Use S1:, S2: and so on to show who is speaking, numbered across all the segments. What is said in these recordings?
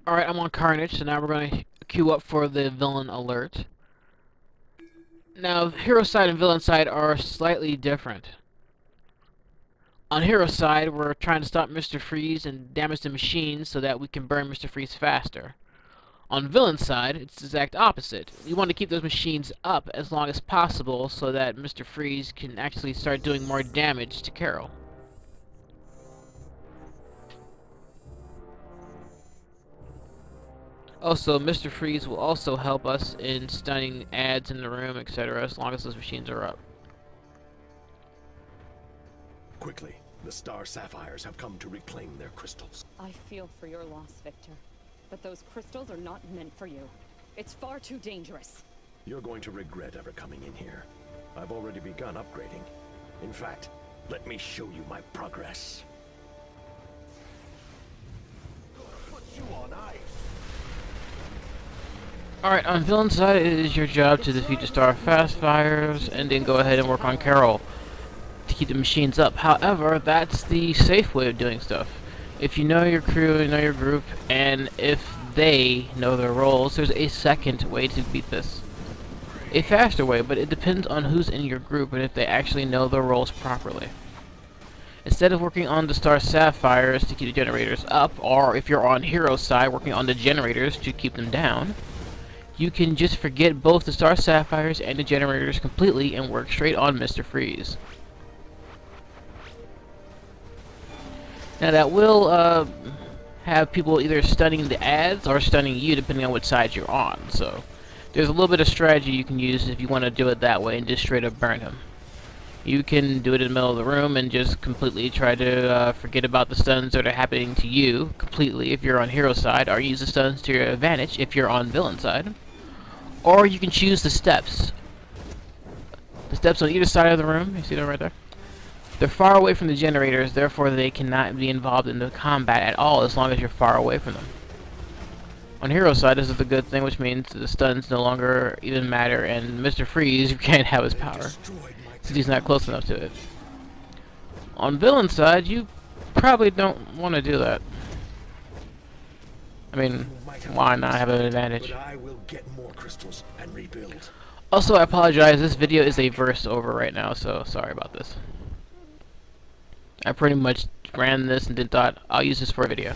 S1: Alright, I'm on Carnage, so now we're going to queue up for the villain alert. Now, hero side and villain side are slightly different. On hero side, we're trying to stop Mr. Freeze and damage the machines so that we can burn Mr. Freeze faster. On villain side, it's the exact opposite. We want to keep those machines up as long as possible so that Mr. Freeze can actually start doing more damage to Carol. Also, Mr. Freeze will also help us in stunning ads in the room, etc., as long as those machines are up.
S2: Quickly, the Star Sapphires have come to reclaim their crystals.
S3: I feel for your loss, Victor. But those crystals are not meant for you. It's far too dangerous.
S2: You're going to regret ever coming in here. I've already begun upgrading. In fact, let me show you my progress. Put you on ice.
S1: Alright, on villain side, it is your job to defeat the Star Fastfires and then go ahead and work on Carol to keep the machines up. However, that's the safe way of doing stuff. If you know your crew, you know your group, and if they know their roles, there's a second way to beat this. A faster way, but it depends on who's in your group and if they actually know their roles properly. Instead of working on the Star Sapphires to keep the generators up, or if you're on hero side, working on the generators to keep them down, you can just forget both the Star Sapphires and the generators completely and work straight on Mr. Freeze. Now that will have people either stunning the ads or stunning you depending on which side you're on, so there's a little bit of strategy you can use if you want to do it that way and just straight up burn him. You can do it in the middle of the room and just completely try to forget about the stuns that are happening to you completely if you're on hero side, or use the stuns to your advantage if you're on villain side. Or you can choose the steps. The steps on either side of the room, you see them right there? They're far away from the generators, therefore they cannot be involved in the combat at all as long as you're far away from them. On hero side, this is the good thing, which means the stuns no longer even matter, and Mr. Freeze can't have his power, since he's not close enough to it. On villain side, you probably don't want to do that. I mean, why not have an advantage?
S2: But I will get more crystals and rebuild.
S1: Also, I apologize, this video is a verse over right now, so sorry about this. I pretty much ran this and then thought, I'll use this for a video.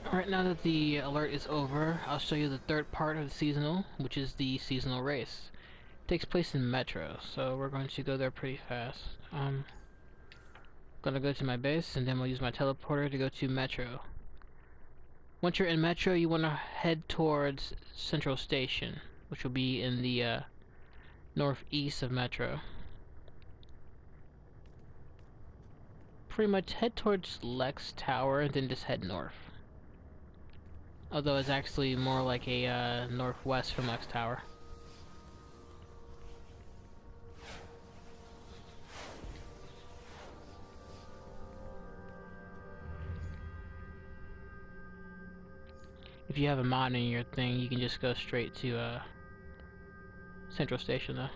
S1: Alright, now that the alert is over, I'll show you the third part of the seasonal, which is the seasonal race. It takes place in Metro, so we're going to go there pretty fast. Gonna go to my base, and then we'll use my teleporter to go to Metro. Once you're in Metro, you want to head towards Central Station, which will be in the northeast of Metro. Pretty much head towards Lex Tower and then just head north. Although it's actually more like a northwest from Lex Tower. If you have a mod in your thing, you can just go straight to Central Station though.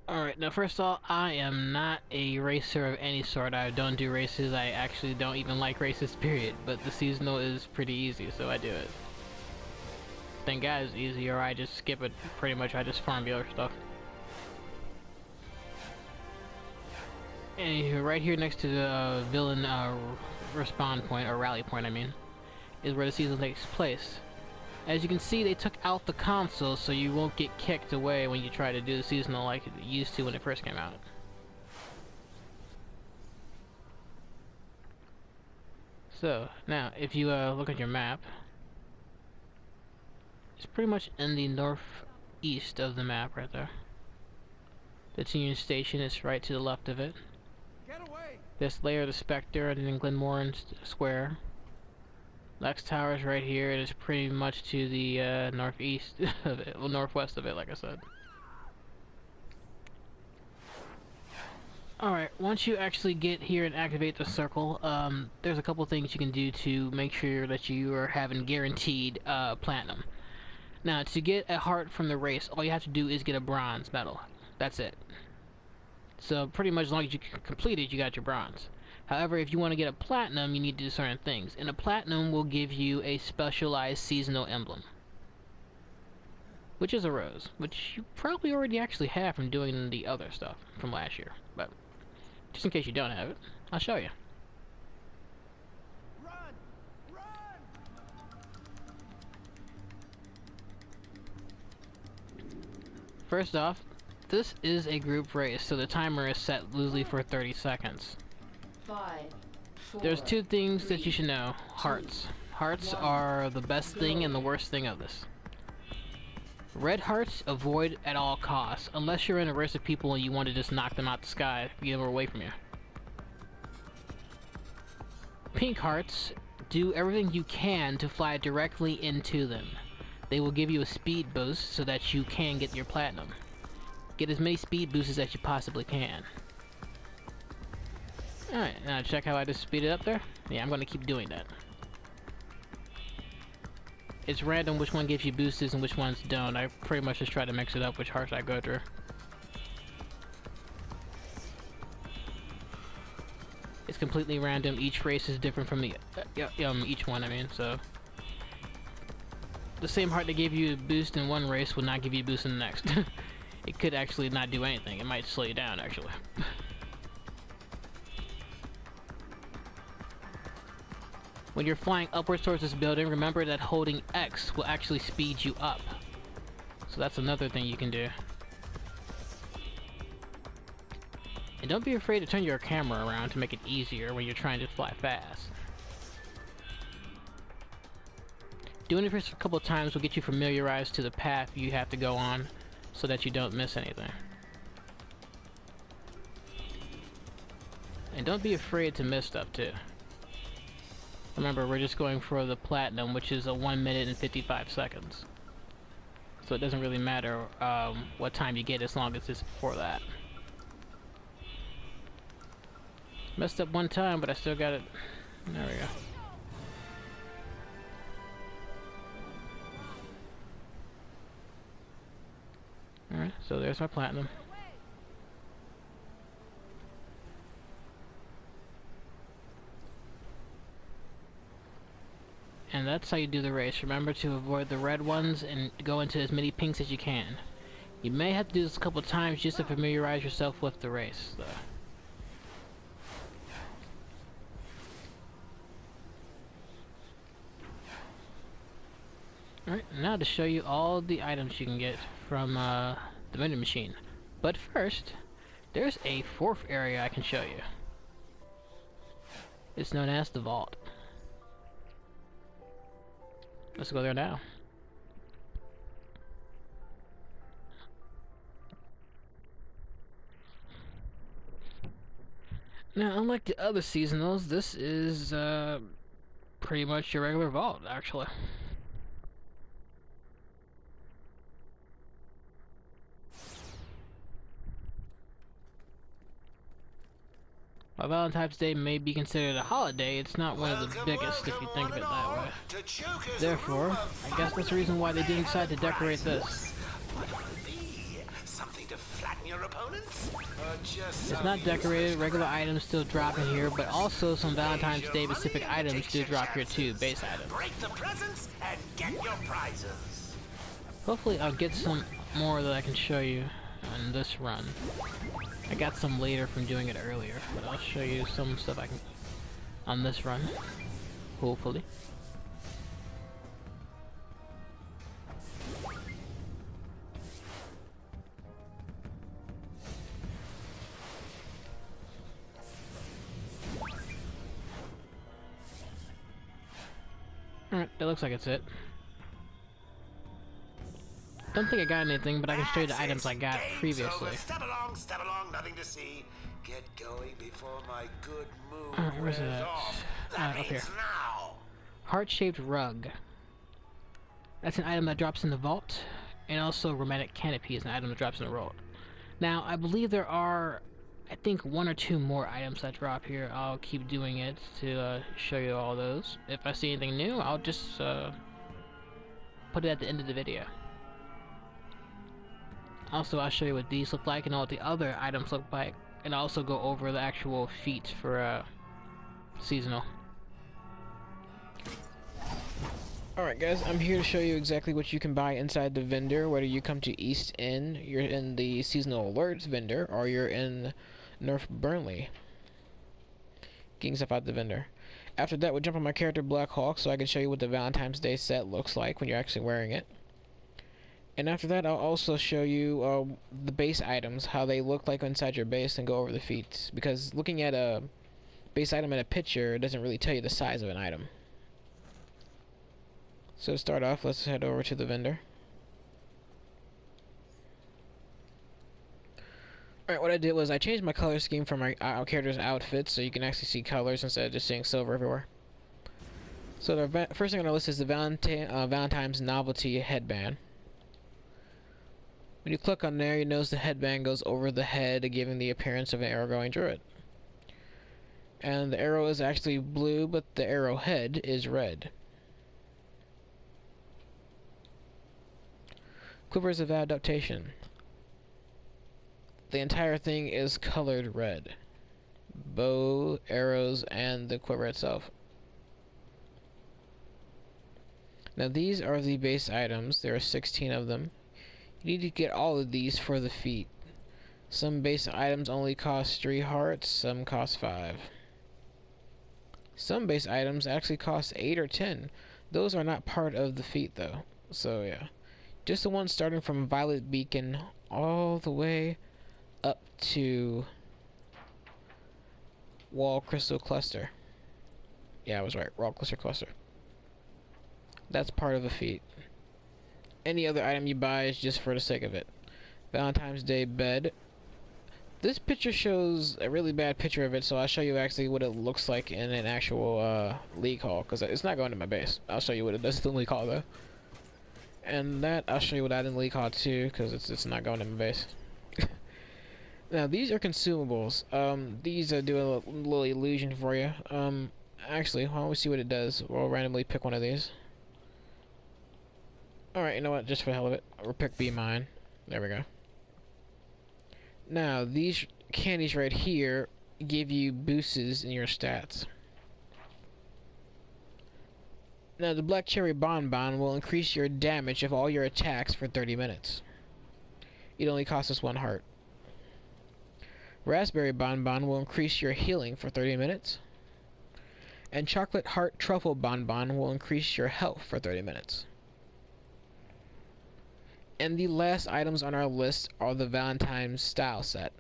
S1: Alright, now first of all, I am not a racer of any sort. I don't do races. I actually don't even like races, period. But the seasonal is pretty easy, so I do it. Thank God it's easy, or I just skip it. Pretty much, I just farm the other stuff. And right here next to the villain respawn point, or rally point I mean, is where the season takes place. As you can see, they took out the console so you won't get kicked away when you try to do the seasonal like it used to when it first came out. So, now, if you look at your map, it's pretty much in the northeast of the map right there. The Union Station is right to the left of it. This layer of the Spectre and then Glenmore Square. Lex Tower is right here. It is pretty much to the northeast of it, well, northwest of it, like I said. Alright, once you actually get here and activate the circle, there's a couple things you can do to make sure that you are having guaranteed platinum. Now, to get a heart from the race, all you have to do is get a bronze medal. That's it. So pretty much as long as you complete it, you got your bronze. However, if you want to get a platinum, you need to do certain things. And a platinum will give you a specialized seasonal emblem, which is a rose, which you probably already actually have from doing the other stuff from last year. But just in case you don't have it, I'll show you.
S2: Run! Run!
S1: First off, this is a group race, so the timer is set loosely for 30 seconds.
S4: 5, 4,
S1: There's two things
S4: 3,
S1: that you should know. Hearts. Hearts are the best thing and the worst thing of this. Red hearts, avoid at all costs, unless you're in a race of people and you want to just knock them out the sky, get them away from you. Pink hearts, do everything you can to fly directly into them. They will give you a speed boost so that you can get your platinum. Get as many speed boosts as you possibly can. Alright, now check how I just speed it up there? Yeah, I'm going to keep doing that. It's random which one gives you boosts and which ones don't. I pretty much just try to mix it up which hearts I go through. It's completely random. Each race is different from the each one, I mean, so the same heart that gave you a boost in one race will not give you a boost in the next. It could actually not do anything. It might slow you down, actually. When you're flying upwards towards this building, remember that holding X will actually speed you up. So that's another thing you can do. And don't be afraid to turn your camera around to make it easier when you're trying to fly fast. Doing it for a couple of times will get you familiarized to the path you have to go on so that you don't miss anything. And don't be afraid to miss stuff too. Remember, we're just going for the platinum, which is a 1 minute and 55 seconds. So it doesn't really matter what time you get as long as it's before that. Messed up one time, but I still got it. There we go. Alright, so there's my platinum. And that's how you do the race. Remember to avoid the red ones and go into as many pinks as you can. You may have to do this a couple times just to familiarize yourself with the race, though. Alright, now to show you all the items you can get from the vending machine. But first, there's a fourth area I can show you. It's known as the vault. Let's go there now. Now, unlike the other seasonals, this is pretty much your regular vault, actually. While Valentine's Day may be considered a holiday, it's not one of the biggest if you think of it that way. Therefore, I guess that's the reason why they didn't decide to decorate this.
S5: What will it be? Something to flatten your opponents?
S1: It's not decorated, regular items still drop in here, but also some Valentine's Day specific items do drop here too, base items.
S5: Break the presents and get your prizes.
S1: Hopefully I'll get some more that I can show you on this run. I got some later from doing it earlier, but I'll show you some stuff I can on this run, hopefully. Alright, that looks like it's it. Don't think I got anything, but I can show you the items I got previously.
S5: Step along, nothing to see. Get going before my good mood
S1: Where's it
S5: wears
S1: at?
S5: off. That
S1: Up here.
S5: means now.
S1: Heart-shaped rug. That's an item that drops in the vault, and also romantic canopy is an item that drops in the vault. Now, I believe there are I think 1 or 2 more items I drop here. I'll keep doing it to show you all those. If I see anything new, I'll just put it at the end of the video. Also, I'll show you what these look like and what the other items look like, and also go over the actual feats for seasonal. Alright guys, I'm here to show you exactly what you can buy inside the vendor, whether you come to East End, you're in the seasonal alerts vendor, or you're in North Burnley. Getting stuff out the vendor. After that, we'll jump on my character Black Huik so I can show you what the Valentine's Day set looks like when you're actually wearing it. And after that, I'll also show you the base items, how they look like inside your base, and go over the feats. Because looking at a base item in a picture doesn't really tell you the size of an item. So to start off, let's head over to the vendor. Alright, what I did was I changed my color scheme for my character's outfits so you can actually see colors instead of just seeing silver everywhere. So the first thing I'm going to list is the Valentine's Novelty Headband. When you click on there, you notice the headband goes over the head, giving the appearance of an arrow-going druid. And the arrow is actually blue, but the arrowhead is red. Quivers of Adaptation. The entire thing is colored red. Bow, arrows, and the quiver itself. Now these are the base items. There are 16 of them. You need to get all of these for the feat. Some base items only cost 3 hearts, some cost 5. Some base items actually cost 8 or 10. Those are not part of the feat though. So yeah. Just the ones starting from Violet Beacon all the way up to Wall Crystal Cluster. Yeah, I was right. Wall Crystal Cluster. That's part of a feat. Any other item you buy is just for the sake of it. Valentine's Day bed. This picture shows a really bad picture of it, so I'll show you actually what it looks like in an actual league hall, because it's not going to my base. I'll show you what it does in the league hall though. And that I'll show you what I did in league hall too, because it's not going to my base. Now these are consumables. These do a little illusion for you. Actually, why don't we see what it does? We'll randomly pick one of these. Alright, you know what? Just for the hell of it, we'll pick Be Mine. There we go. Now, these candies right here give you boosts in your stats. Now, the Black Cherry Bonbon will increase your damage of all your attacks for 30 minutes. It only costs us 1 heart. Raspberry Bonbon will increase your healing for 30 minutes. And Chocolate Heart Truffle Bonbon will increase your health for 30 minutes. And the last items on our list are the Valentine's Style Set.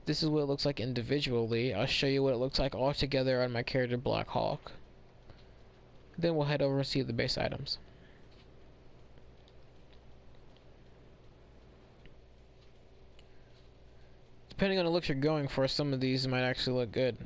S1: This is what it looks like individually. I'll show you what it looks like all together on my character Black Huik. Then we'll head over and see the base items. Depending on the looks you're going for, some of these might actually look good.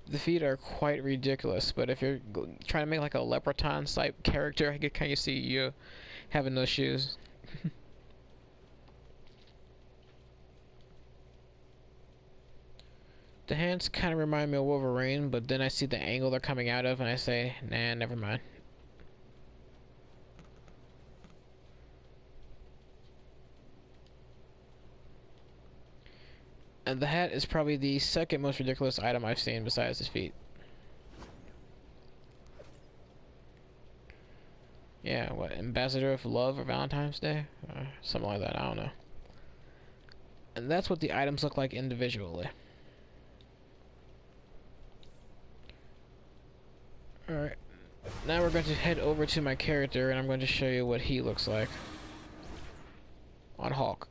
S1: The feet are quite ridiculous, but if you're trying to make like a leprechaun type character, I can kind of see you having those shoes. The hands kind of remind me of Wolverine, but then I see the angle they're coming out of and I say, nah, never mind. And the hat is probably the second most ridiculous item I've seen besides his feet. Yeah, what, Ambassador of Love or Valentine's Day? Something like that, I don't know. And that's what the items look like individually. Alright, now we're going to head over to my character and I'm going to show you what he looks like on Hulk.